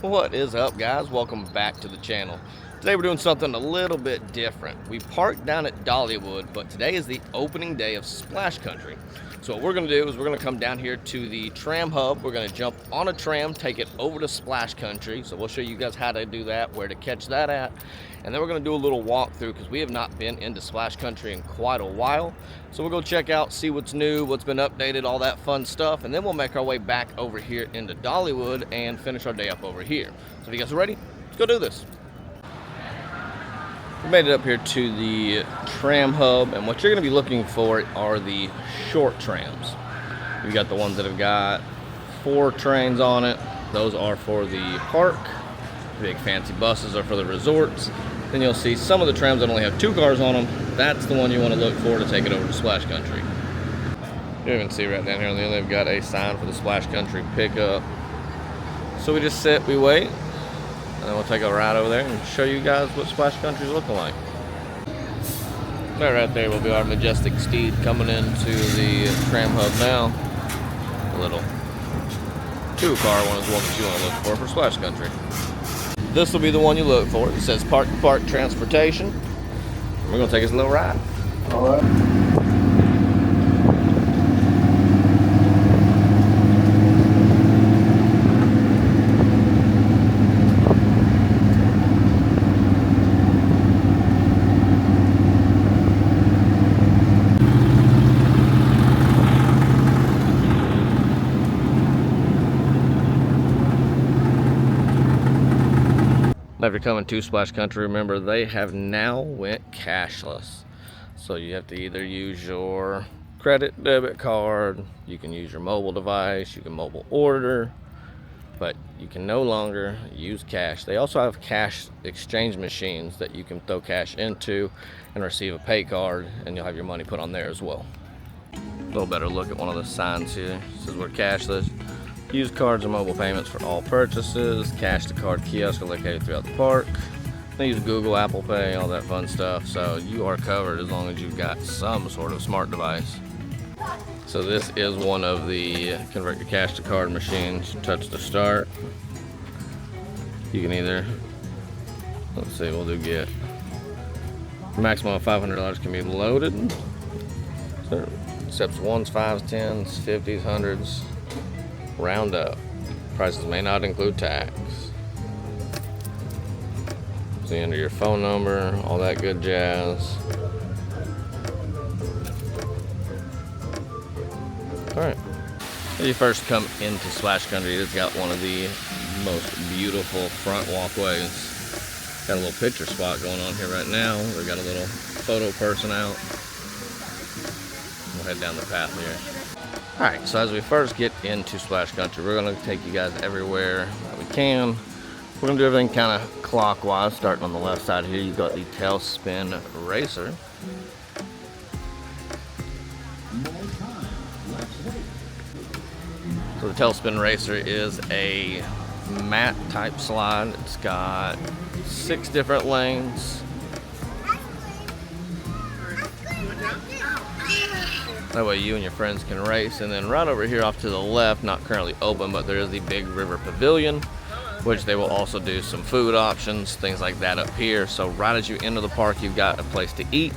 What is up, guys? Welcome back to the channel. Today we're doing something a little bit different. We parked down at Dollywood, but today is the opening day of Splash Country. So what we're going to do is we're going to come down here to the Tram hub. We're going to jump on a tram, take it over to Splash Country. So we'll show you guys how to do that, where to catch that at. And then we're going to do a little walkthrough because we have not been into Splash Country in quite a while. So we'll go check out, see what's new, what's been updated, all that fun stuff. And then we'll make our way back over here into Dollywood and finish our day up over here. So if you guys are ready, let's go do this. We made it up here to the Tram hub, and what you're going to be looking for are the short trams. We've got the ones that have got 4 trains on it. Those are for the park. The big fancy buses are for the resorts. Then you'll see some of the trams that only have 2 cars on them. That's the one you want to look for to take it over to Splash Country. You can see right down here on the end, they've got a sign for the Splash Country pickup. So we just sit, we wait, and then we'll take a ride over there and show you guys what Splash Country is looking like. That right there will be our majestic steed coming into the Tram hub now. A little 2-car one is the one that you want to look for Splash Country. This will be the one you look for. It says Park to Park Transportation. We're going to take us a little ride. All right. After coming to Splash Country, remember they have now went cashless. So you have to either use your credit, debit card, you can use your mobile device, you can mobile order, but you can no longer use cash. They also have cash exchange machines that you can throw cash into and receive a pay card, and you'll have your money put on there as well. A little better look at one of the signs here. This is where cashless. Use cards and mobile payments for all purchases. Cash to card kiosk are located throughout the park. They use Google, Apple Pay, all that fun stuff. So you are covered as long as you've got some sort of smart device. So this is one of the convert your cash to card machines. Touch to start. You can either, let's see, we'll do get. Maximum of $500 can be loaded. So accepts 1s, 5s, 10s, 50s, 100s. Round up. Prices may not include tax. So you enter your phone number, all that good jazz. Alright. When you first come into Splash Country, it's got one of the most beautiful front walkways. Got a little picture spot going on here right now. We've got a little photo person out. We'll head down the path here. Alright, so as we first get into Splash Country, we're going to take you guys everywhere that we can. We're going to do everything kind of clockwise. Starting on the left side here, you've got the Tailspin Racer. So the Tailspin Racer is a mat type slide. It's got 6 different lanes. That way you and your friends can race. And then right over here off to the left, not currently open, but there is the Big River Pavilion, which they will also do some food options, things like that up here. So right as you enter the park, you've got a place to eat,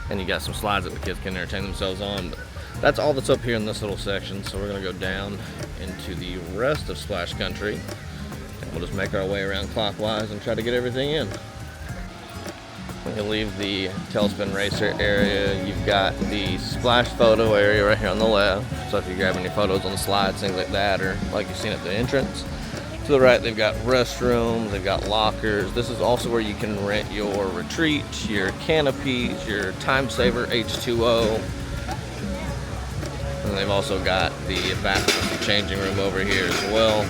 and you got some slides that the kids can entertain themselves on. But that's all that's up here in this little section. So we're gonna go down into the rest of Splash Country, and we'll just make our way around clockwise and try to get everything in. When you leave the Tailspin Racer area, you've got the splash photo area right here on the left. So if you grab any photos on the slides, things like that, or like you've seen at the entrance. To the right, they've got restrooms, they've got lockers. This is also where you can rent your retreat, your canopies, your time saver H2O. And they've also got the bathroom and changing room over here as well.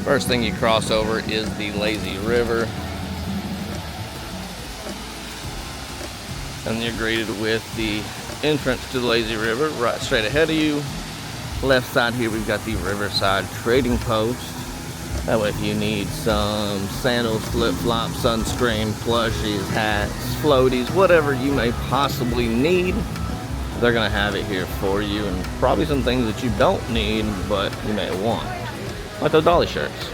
First thing you cross over is the Lazy River. And you're greeted with the entrance to the Lazy River right straight ahead of you. Left side here, we've got the Riverside Trading Post. That way if you need some sandals, flip-flops, sunscreen, plushies, hats, floaties, whatever you may possibly need, they're gonna have it here for you. And probably some things that you don't need, but you may want. Like those dolly shirts.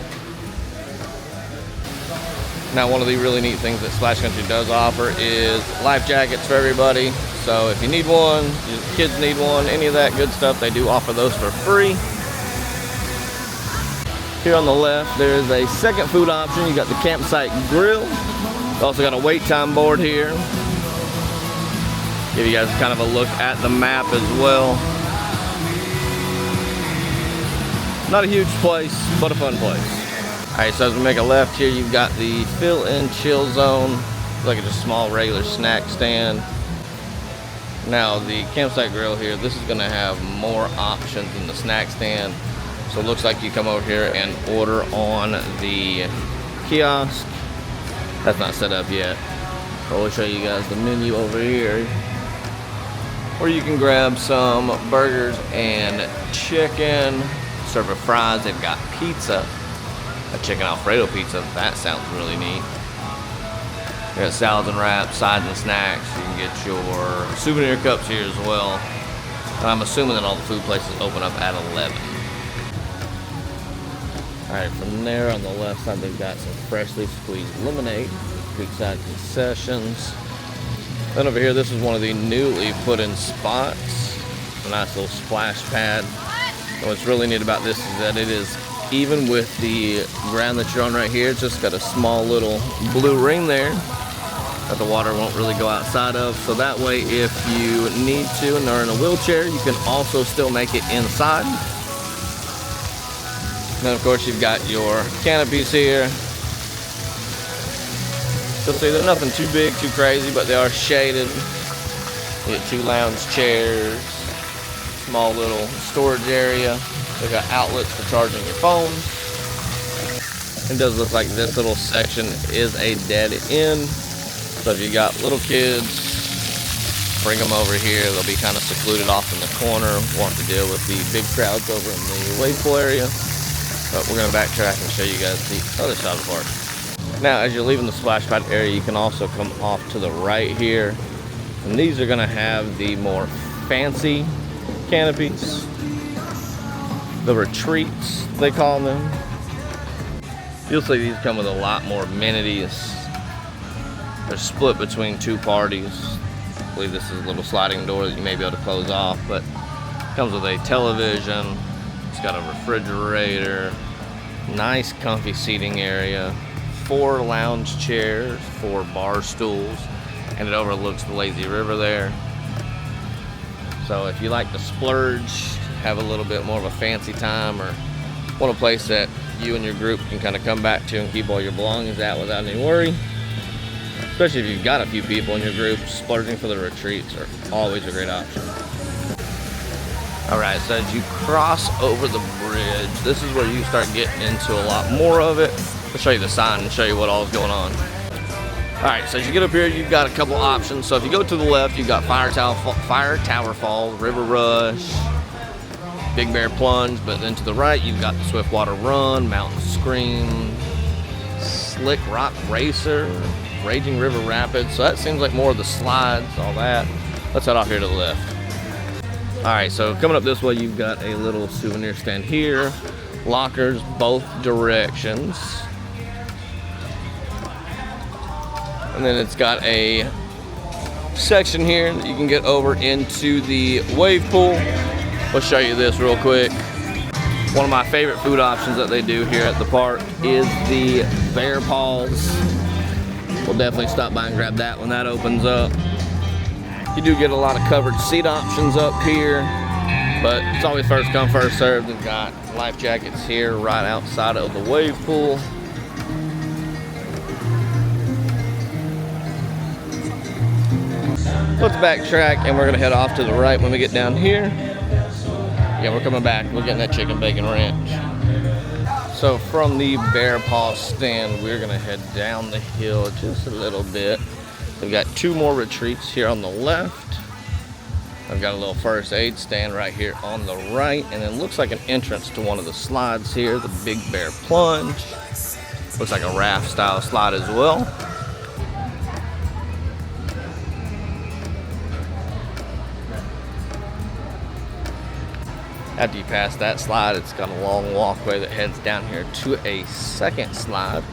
Now, one of the really neat things that Splash Country does offer is life jackets for everybody. So if you need one, your kids need one, any of that good stuff, they do offer those for free. Here on the left, there is a second food option. You got the campsite grill. You also got a wait time board here. Give you guys kind of a look at the map as well. Not a huge place, but a fun place. Alright, so as we make a left here, you've got the fill-in chill zone. Like a just small regular snack stand. Now the campsite grill here, this is gonna have more options than the snack stand. So it looks like you come over here and order on the kiosk. That's not set up yet. So we'll show you guys the menu over here. Or you can grab some burgers and chicken. Serve with fries. They've got pizza. A chicken Alfredo pizza. That sounds really neat. You got salads and wraps, sides and snacks. You can get your souvenir cups here as well. And I'm assuming that all the food places open up at 11. Alright, from there on the left side, they've got some freshly squeezed lemonade, creekside concessions. Then over here, this is one of the newly put in spots. A nice little splash pad. And what's really neat about this is that it is, even with the ground that you're on right here, it's just got a small little blue ring there that the water won't really go outside of. So that way, if you need to and are in a wheelchair, you can also still make it inside. And then of course you've got your canopies here. You'll see they're nothing too big, too crazy, but they are shaded. You get 2 lounge chairs, small little storage area. They've got outlets for charging your phone. It does look like this little section is a dead end. So if you got little kids, bring them over here. They'll be kind of secluded off in the corner, want to deal with the big crowds over in the wave pool area. But we're going to backtrack and show you guys the other side of the park. Now, as you're leaving the splash pad area, you can also come off to the right here. And these are going to have the more fancy canopies. The retreats, they call them. You'll see these come with a lot more amenities. They're split between 2 parties. I believe this is a little sliding door that you may be able to close off, but it comes with a television. It's got a refrigerator, nice comfy seating area, 4 lounge chairs, 4 bar stools, and it overlooks the lazy river there. So if you like to splurge, have a little bit more of a fancy time, or want a place that you and your group can kind of come back to and keep all your belongings at without any worry, especially if you've got a few people in your group, splurging for the retreats are always a great option. Alright, so as you cross over the bridge, this is where you start getting into a lot more of it. I'll show you the sign and show you what all is going on. Alright, so as you get up here, you've got a couple options. So if you go to the left, you've got Fire Tower Falls, River Rush, Big Bear Plunge, but then to the right, you've got the Swiftwater Run, Mountain Scream, Slick Rock Racer, Raging River Rapids. So that seems like more of the slides, all that. Let's head off here to the left. Alright, so coming up this way, you've got a little souvenir stand here. Lockers both directions. And then it's got a section here that you can get over into the wave pool. We'll show you this real quick. One of my favorite food options that they do here at the park is the bear paws. We'll definitely stop by and grab that when that opens up. You do get a lot of covered seat options up here, but it's always first come, first served. They've got life jackets here right outside of the wave pool. Let's backtrack and we're gonna head off to the right when we get down here. Yeah, we're coming back. We're getting that chicken bacon ranch. So from the bear paw stand, we're gonna head down the hill just a little bit. We've got 2 more retreats here on the left. I've got a little first aid stand right here on the right, and it looks like an entrance to one of the slides here, the Big Bear Plunge. Looks like a raft style slide as well. After you pass that slide, it's got a long walkway that heads down here to a second slide.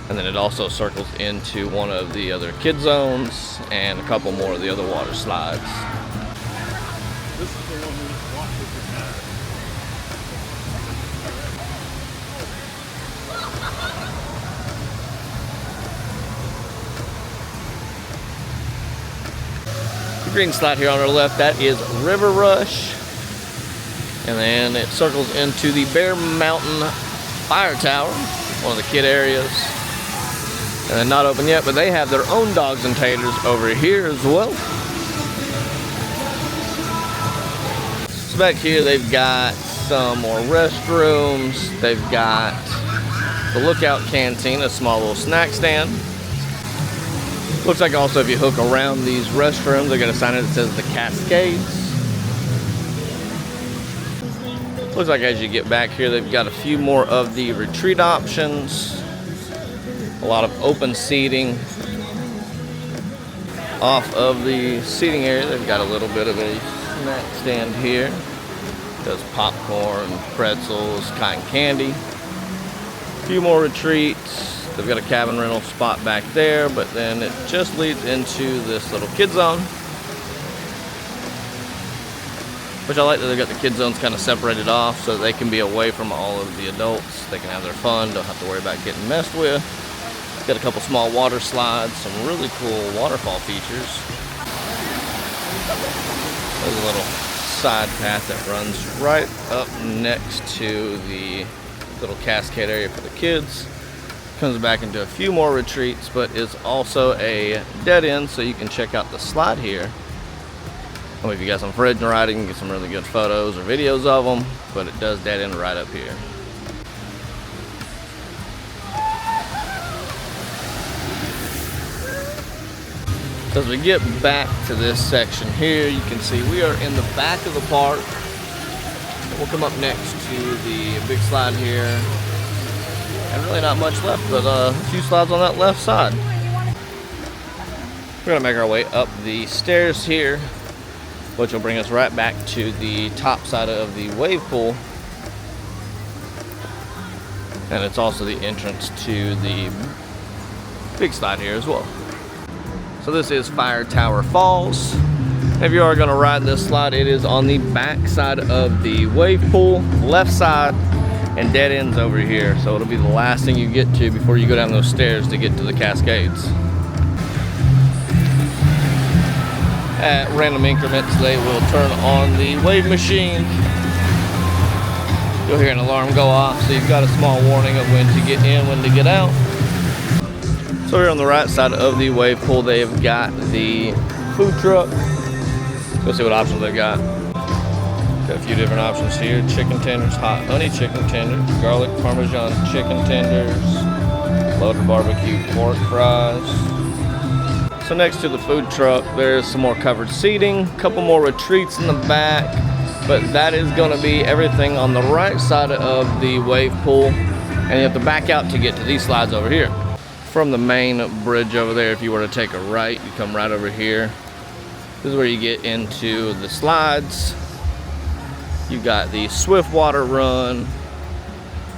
And then it also circles into one of the other kid zones and a couple more of the other water slides. This is the one we walked with your dad. The green slide here on our left, that is River Rush. And then it circles into the Bear Mountain Fire Tower, one of the kid areas. And then not open yet, but they have their own dogs and taters over here as well. So back here they've got some more restrooms. They've got the Lookout Canteen, a small little snack stand. Looks like also if you hook around these restrooms, they're got a sign that says the Cascades. Looks like as you get back here, they've got a few more of the retreat options. A lot of open seating. Off of the seating area, they've got a little bit of a snack stand here. Does popcorn, pretzels, cotton candy. A few more retreats. They've got a cabin rental spot back there, but then it just leads into this little kid zone. Which I like that they've got the kid zones kind of separated off so that they can be away from all of the adults. They can have their fun, don't have to worry about getting messed with. Got a couple small water slides, some really cool waterfall features. There's a little side path that runs right up next to the little cascade area for the kids. Comes back into a few more retreats, but is also a dead end, so you can check out the slide here. And if you got some fridge and ride, you can get some really good photos or videos of them, but it does dead end right up here. So as we get back to this section here, you can see we are in the back of the park. We'll come up next to the big slide here. And really not much left, but a few slides on that left side. We're gonna make our way up the stairs here, which will bring us right back to the top side of the wave pool. And it's also the entrance to the big slide here as well. So this is Fire Tower Falls. If you are gonna ride this slide, it is on the back side of the wave pool, left side, and dead ends over here. So it'll be the last thing you get to before you go down those stairs to get to the Cascades. At random increments, they will turn on the wave machine. You'll hear an alarm go off, so you've got a small warning of when to get in, when to get out. So here on the right side of the wave pool, they've got the food truck. Let's see what options they've got. Got a few different options here. Chicken tenders, hot honey chicken tenders, garlic parmesan chicken tenders, loaded barbecue pork fries. So next to the food truck, there's some more covered seating, a couple more retreats in the back, but that is going to be everything on the right side of the wave pool, and you have to back out to get to these slides over here. From the main bridge over there, if you were to take a right, you come right over here. This is where you get into the slides. You got the Swift Water Run,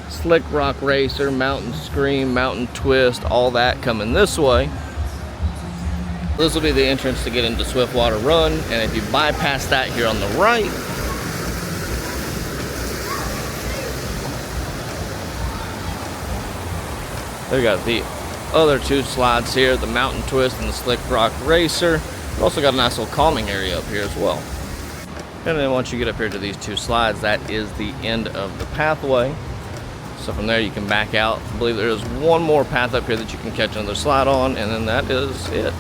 Slick Rock Racer, Mountain Scream, Mountain Twist, all that coming this way. This will be the entrance to get into Swiftwater Run, and if you bypass that here on the right, they've got the other two slides here, the Mountain Twist and the Slick Rock Racer. We've also got a nice little calming area up here as well. And then once you get up here to these two slides, that is the end of the pathway. So from there you can back out. I believe there is one more path up here that you can catch another slide on, and then that is it.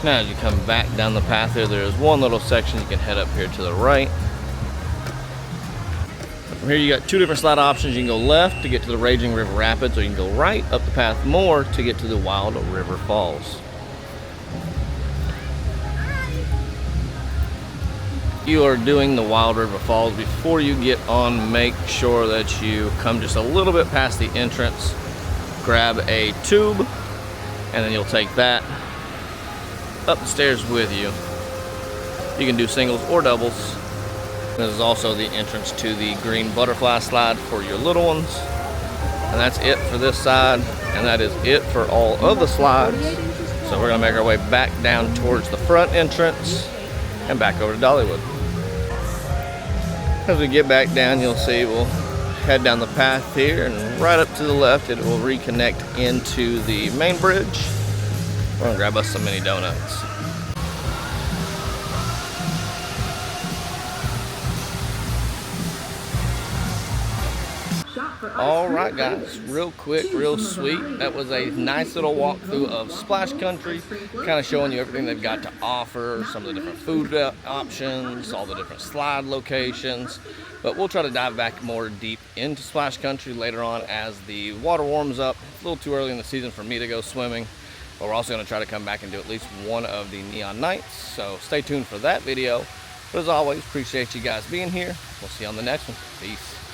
Now as you come back down the path here, there is one little section you can head up here to the right. From here you got two different slide options. You can go left to get to the Raging River Rapids, or you can go right up the path more to get to the Wild River Falls. You are doing the Wild River Falls, before you get on, make sure that you come just a little bit past the entrance, grab a tube, and then you'll take that up the stairs with you. You can do singles or doubles. This is also the entrance to the green butterfly slide for your little ones. And that's it for this side, and that is it for all of the slides. So we're gonna make our way back down towards the front entrance and back over to Dollywood. As we get back down, you'll see we'll head down the path here, and right up to the left it will reconnect into the main bridge. We're gonna grab us some mini donuts. All right, guys, real quick, real sweet. That was a nice little walkthrough of Splash Country, kind of showing you everything they've got to offer, some of the different food options, all the different slide locations. But we'll try to dive back more deep into Splash Country later on as the water warms up. It's a little too early in the season for me to go swimming, but we're also going to try to come back and do at least one of the neon nights. So stay tuned for that video. But as always, appreciate you guys being here. We'll see you on the next one. Peace.